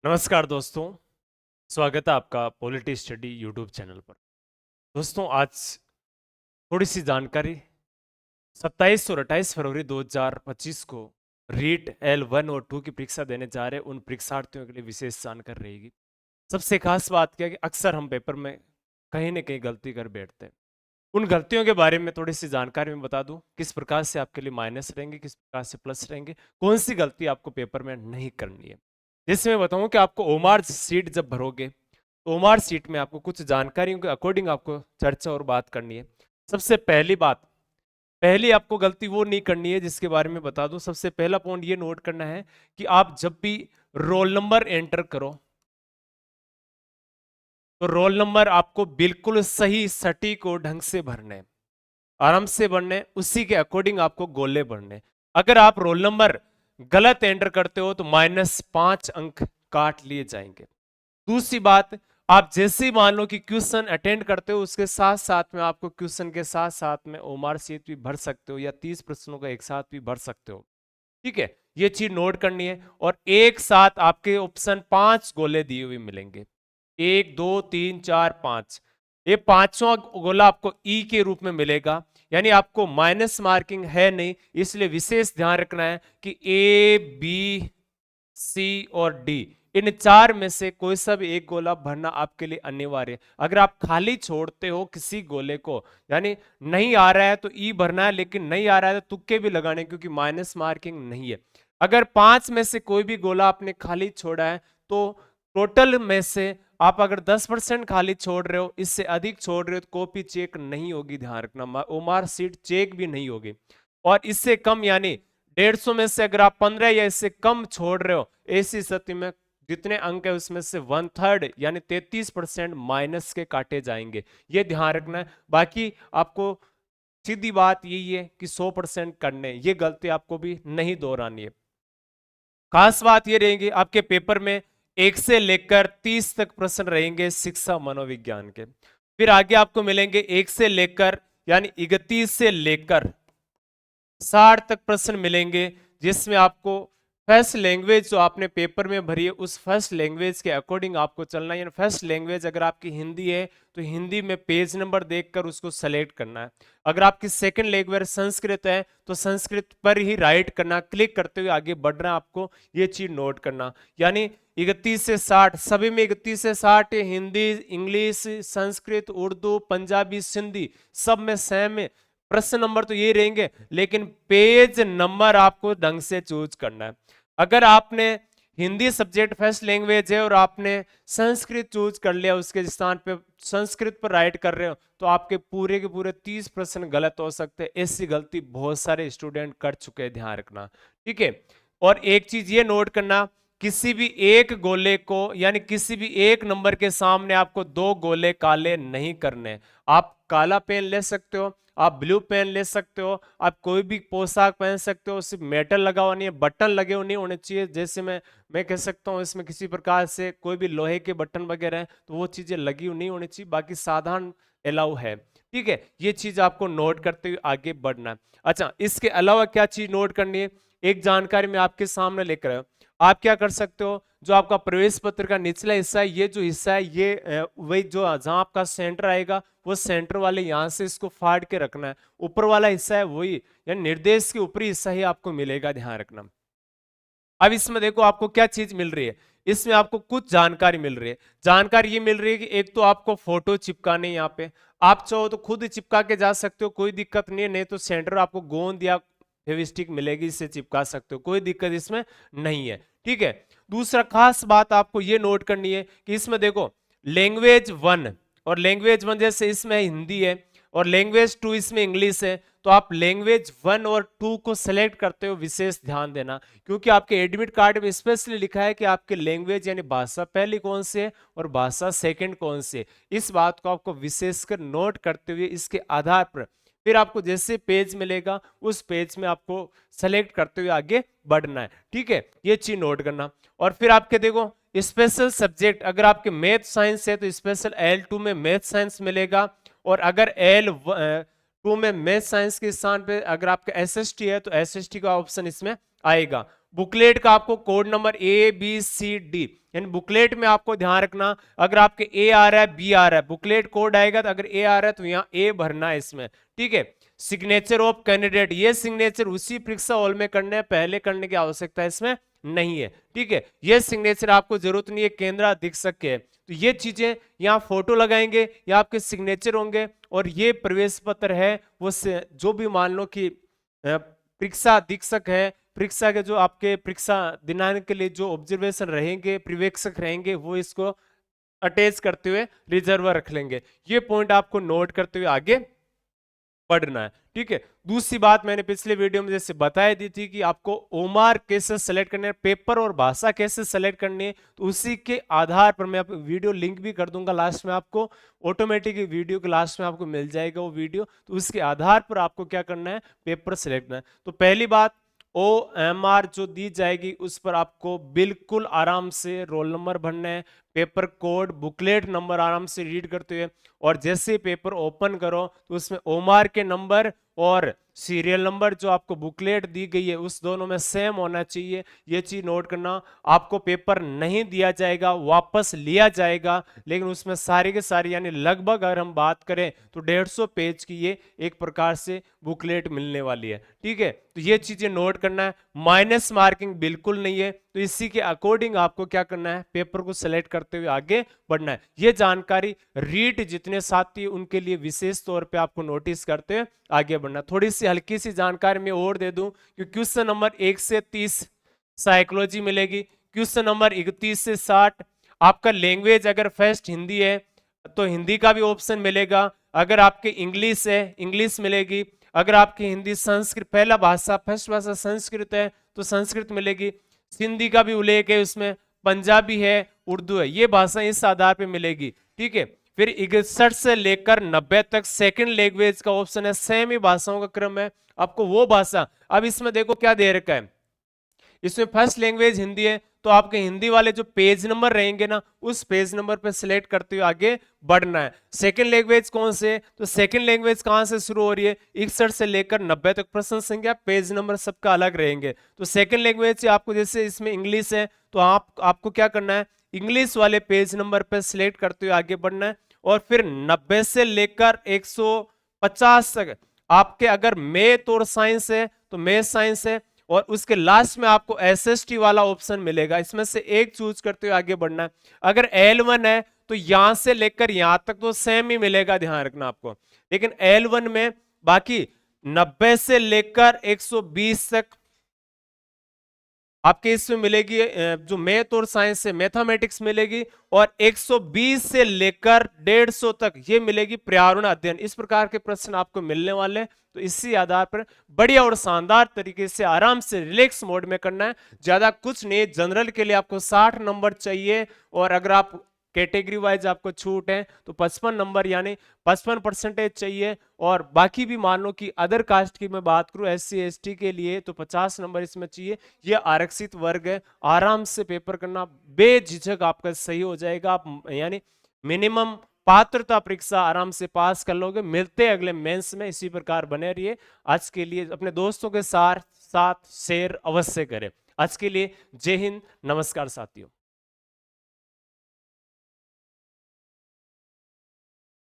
नमस्कार दोस्तों, स्वागत है आपका पॉलिटी स्टडी यूट्यूब चैनल पर। दोस्तों आज थोड़ी सी जानकारी। 27 और 28 फरवरी 2025 को रीट L1 और 2 की परीक्षा देने जा रहे उन परीक्षार्थियों के लिए विशेष जानकारी रहेगी। सबसे खास बात क्या है कि अक्सर हम पेपर में कहीं ना कहीं गलती कर बैठते हैं। उन गलतियों के बारे में थोड़ी सी जानकारी मैं बता दूं, किस प्रकार से आपके लिए माइनस रहेंगे, किस प्रकार से प्लस रहेंगे, कौन सी गलती आपको पेपर में नहीं करनी है। जैसे मैं बताऊं कि आपको ओमार सीट जब भरोगे तो ओमार सीट में आपको कुछ जानकारियों के अकॉर्डिंग आपको चर्चा और बात करनी है। सबसे पहली बात, पहली आपको गलती वो नहीं करनी है जिसके बारे में बता दूं। सबसे पहला पॉइंट ये नोट करना है कि आप जब भी रोल नंबर एंटर करो तो रोल नंबर आपको बिल्कुल सही सटीक और ढंग से भरने, आराम से भरने, उसी के अकॉर्डिंग आपको गोले भरने। अगर आप रोल नंबर गलत एंटर करते हो तो -5 अंक काट लिए जाएंगे। दूसरी बात, आप जैसे ही मान लो कि क्वेश्चन अटेंड करते हो उसके साथ साथ में आपको क्वेश्चन के साथ साथ में ओमार शीट भी भर सकते हो या 30 प्रश्नों का एक साथ भी भर सकते हो। ठीक है, ये चीज नोट करनी है। और एक साथ आपके ऑप्शन 5 गोले दिए हुए मिलेंगे, 1 2 3 4 5। ये पांचवा गोला आपको ई के रूप में मिलेगा, यानी आपको माइनस मार्किंग है नहीं, इसलिए विशेष ध्यान रखना है कि ए बी सी और डी इन चार में से कोई सा भी एक गोला भरना आपके लिए अनिवार्य है। अगर आप खाली छोड़ते हो किसी गोले को, यानी नहीं आ रहा है तो ई भरना है, लेकिन नहीं आ रहा है तो तुक्के भी लगाने, क्योंकि माइनस मार्किंग नहीं है। अगर 5 में से कोई भी गोला आपने खाली छोड़ा है तो टोटल में से आप अगर 10% खाली छोड़ रहे हो, इससे अधिक छोड़ रहे हो तो कॉपी चेक नहीं होगी, ध्यान रखना। ओमार सीट चेक भी नहीं होगी। और इससे कम यानी 150 में से अगर आप 15 या इससे कम छोड़ रहे हो, ऐसी स्थिति में जितने अंक है उसमें से 1/3 यानी 33% माइनस के काटे जाएंगे। ये ध्यान रखना है। बाकी आपको सीधी बात यही है कि 100% करने, ये गलती आपको भी नहीं दोहरानी है। खास बात ये रहेगी आपके पेपर में 1 से लेकर 30 तक प्रश्न रहेंगे शिक्षा मनोविज्ञान के। फिर आगे आपको मिलेंगे 1 से लेकर यानी 31 से लेकर 60 तक प्रश्न मिलेंगे, जिसमें आपको फर्स्ट लैंग्वेज जो आपने पेपर में भरी है उस फर्स्ट लैंग्वेज के अकॉर्डिंग आपको चलना है। यानी फर्स्ट लैंग्वेज अगर आपकी हिंदी है तो हिंदी में पेज नंबर देखकर उसको सेलेक्ट करना है। अगर आपकी सेकंड लैंग्वेज संस्कृत है तो संस्कृत पर ही राइट करना, क्लिक करते हुए आगे बढ़ना है आपको, ये चीज नोट करना। यानी 31 से 60 सभी में 31 से 60 हिंदी, इंग्लिश, संस्कृत, उर्दू, पंजाबी, सिंधी सब में सेम है। प्रश्न नंबर तो ये रहेंगे, लेकिन पेज नंबर आपको ढंग से चूज करना है। अगर आपने हिंदी सब्जेक्ट फर्स्ट लैंग्वेज है और आपने संस्कृत चूज कर लिया, उसके स्थान पे संस्कृत पर राइट कर रहे हो, तो आपके पूरे के पूरे 30 प्रश्न गलत हो सकते हैं। ऐसी गलती बहुत सारे स्टूडेंट कर चुके हैं, ध्यान रखना। ठीक है, और एक चीज ये नोट करना, किसी भी एक गोले को यानी किसी भी एक नंबर के सामने आपको दो गोले काले नहीं करने। आप काला पेन ले सकते हो, आप ब्लू पेन ले सकते हो, आप कोई भी पोशाक पहन सकते हो, सिर्फ मेटल लगा हुआ नहीं है, बटन लगे हुए नहीं होने चाहिए। जैसे मैं कह सकता हूँ इसमें किसी प्रकार से कोई भी लोहे के बटन वगैरह हैं तो वो चीजें लगी हुई नहीं होनी चाहिए, बाकी साधारण अलाउ है। ठीक है, ये चीज आपको नोट करते हुए आगे बढ़ना है। अच्छा, इसके अलावा क्या चीज नोट करनी है, एक जानकारी मैं आपके सामने लेकर आया हूं। आप क्या कर सकते हो, जो आपका प्रवेश पत्र का निचला हिस्सा है, ये जो हिस्सा है ये वही जो जहां आपका सेंटर आएगा वो सेंटर वाले यहां से इसको फाड़ के रखना है। ऊपर वाला हिस्सा है वही, यानी निर्देश के ऊपरी हिस्सा ही आपको मिलेगा, ध्यान रखना। अब इसमें देखो आपको क्या चीज मिल रही है, इसमें आपको कुछ जानकारी मिल रही है। जानकारी ये मिल रही है कि एक तो आपको फोटो चिपकाने, यहाँ पे आप चाहो तो खुद चिपका के जा सकते हो, कोई दिक्कत नहीं है। नहीं तो सेंटर आपको गोंद या फेविस्टिक मिलेगी, इससे चिपका सकते हो, कोई दिक्कत इसमें नहीं है। ठीक है, दूसरा खास बात आपको ये नोट करनी है कि इसमें देखो लैंग्वेज 1 और लैंग्वेज 1 जैसे इसमें हिंदी है और लैंग्वेज 2 इसमें इंग्लिश है, तो आप लैंग्वेज 1 और 2 को सेलेक्ट करते हो, विशेष ध्यान देना। क्योंकि आपके एडमिट कार्ड में स्पेशली लिखा है कि आपके लैंग्वेज यानी भाषा पहली कौन सी है और भाषा सेकंड कौन सी है। इस बात को आपको विशेषकर नोट करते हुए इसके आधार पर फिर आपको जैसे पेज मिलेगा उस पेज में आपको सेलेक्ट करते हुए आगे बढ़ना है। ठीक है, ये चीज नोट करना। और फिर आपके देखो स्पेशल सब्जेक्ट, अगर आपके मैथ साइंस है तो स्पेशल L2 में मैथ साइंस मिलेगा, और अगर L2 में मैथ साइंस के स्थान पे अगर आपका SST है तो SST का ऑप्शन इसमें आएगा। बुकलेट का आपको कोड नंबर ABCD, यानी बुकलेट में आपको ध्यान रखना, अगर आपके ए आ रहा है बी आ रहा है, बुकलेट कोड आएगा तो अगर ए आ रहा है तो यहाँ ए भरना है इसमें, ठीक है। सिग्नेचर ऑफ कैंडिडेट, ये सिग्नेचर उसी परीक्षा हॉल में करने हैं, पहले करने की आवश्यकता इसमें नहीं है, ठीक है। ये सिग्नेचर आपको जरूरत नहीं है, केंद्र अधीक्षक के, तो ये चीजें यहाँ फोटो लगाएंगे या आपके सिग्नेचर होंगे, और ये प्रवेश पत्र है वो जो भी मान लो कि परीक्षा अधीक्षक है, परीक्षा के जो आपके परीक्षा दिनांक के लिए जो ऑब्जर्वेशन रहेंगे, पर्यवेक्षक रहेंगे, वो इसको अटैच करते हुए रिजर्व रख लेंगे। ये पॉइंट आपको नोट करते हुए आगे बढ़ना है, ठीक है। दूसरी बात मैंने पिछले वीडियो में जैसे बताई दी थी कि आपको ओमार कैसे सेलेक्ट करने है, पेपर और भाषा कैसे सेलेक्ट करनी है, तो उसी के आधार पर मैं आपको वीडियो लिंक भी कर दूंगा लास्ट में, आपको ऑटोमेटिक वीडियो के लास्ट में आपको मिल जाएगा वो वीडियो, तो उसके आधार पर आपको क्या करना है, पेपर सेलेक्ट करना है। तो पहली बात, OMR जो दी जाएगी उस पर आपको बिल्कुल आराम से रोल नंबर भरना है, पेपर कोड, बुकलेट नंबर आराम से रीड करते हुए, और जैसे पेपर ओपन करो तो उसमें OMR के नंबर और सीरियल नंबर जो आपको बुकलेट दी गई है उस दोनों में सेम होना चाहिए। ये चीज नोट करना, आपको पेपर नहीं दिया जाएगा, वापस लिया जाएगा, लेकिन उसमें सारी के सारी यानी लगभग अगर हम बात करें तो 150 पेज की ये एक प्रकार से बुकलेट मिलने वाली है, ठीक है। तो ये चीजें नोट करना है, माइनस मार्किंग बिल्कुल नहीं है, तो इसी के अकॉर्डिंग आपको क्या करना है, पेपर को सिलेक्ट करते हुए आगे बढ़ना है। ये जानकारी रीट जितने साथी उनके लिए विशेष तौर पे आपको नोटिस करते हुए आगे बढ़ना। थोड़ी सी हल्की सी जानकारी मैं और दे दूं कि क्वेश्चन नंबर 1 से 30 साइकोलॉजी मिलेगी, क्वेश्चन नंबर 31 से 60 आपका लैंग्वेज अगर फर्स्ट हिंदी है तो हिंदी का भी ऑप्शन मिलेगा, अगर आपके इंग्लिश है इंग्लिश मिलेगी, अगर आपकी हिंदी संस्कृत पहला भाषा फर्स्ट भाषा संस्कृत है तो संस्कृत मिलेगी, सिंधी का भी उल्लेख है उसमें, पंजाबी है, उर्दू है, ये भाषा इस आधार पे मिलेगी, ठीक है। फिर 61 से लेकर 90 तक सेकंड लैंग्वेज का ऑप्शन है, सेम ही भाषाओं का क्रम है, आपको वो भाषा, अब इसमें देखो क्या दे रखा है, इसमें फर्स्ट लैंग्वेज हिंदी है तो आपके हिंदी वाले जो पेज नंबर रहेंगे ना उस पेज नंबर पे सिलेक्ट करते हुए आगे बढ़ना है। सेकंड लैंग्वेज कौन से, तो सेकंड लैंग्वेज कहां से शुरू हो रही है, 61 से लेकर 90 तक प्रश्न संख्या पेज नंबर सबका अलग रहेंगे, तो सेकंड लैंग्वेज से आपको जैसे इसमें इंग्लिश है तो आपको क्या करना है, इंग्लिश वाले पेज नंबर पे सिलेक्ट करते हुए आगे बढ़ना है, और फिर 90 से लेकर 150 तक आपके अगर मैथ और साइंस है तो मैथ साइंस है, और उसके लास्ट में आपको SST वाला ऑप्शन मिलेगा, इसमें से एक चूज करते हुए आगे बढ़ना है। अगर L1 है तो यहां से लेकर यहां तक तो सेम ही मिलेगा, ध्यान रखना आपको, लेकिन L1 में बाकी 90 से लेकर 120 तक आपके इसमें मिलेगी जो मैथ और साइंस से मैथमेटिक्स मिलेगी, और 120 से लेकर 150 तक ये मिलेगी पर्यावरण अध्ययन। इस प्रकार के प्रश्न आपको मिलने वाले हैं, तो इसी आधार पर बढ़िया और शानदार तरीके से आराम से रिलैक्स मोड में करना है, ज्यादा कुछ नहीं। जनरल के लिए आपको 60 नंबर चाहिए, और अगर आप कैटेगरी वाइज आपको छूट है तो 55 नंबर यानी 55% चाहिए, और बाकी भी मान लो कि अदर कास्ट की मैं बात करूं SC ST के लिए तो 50 नंबर इसमें चाहिए। ये आरक्षित वर्ग है, आराम से पेपर करना, बेझिझक आपका सही हो जाएगा, आप यानी मिनिमम पात्रता परीक्षा आराम से पास कर लोगे। मिलते हैं अगले मेंस में, इसी प्रकार बने रहिए। आज के लिए अपने दोस्तों के साथ शेयर अवश्य करें। आज के लिए जय हिंद, नमस्कार साथियों।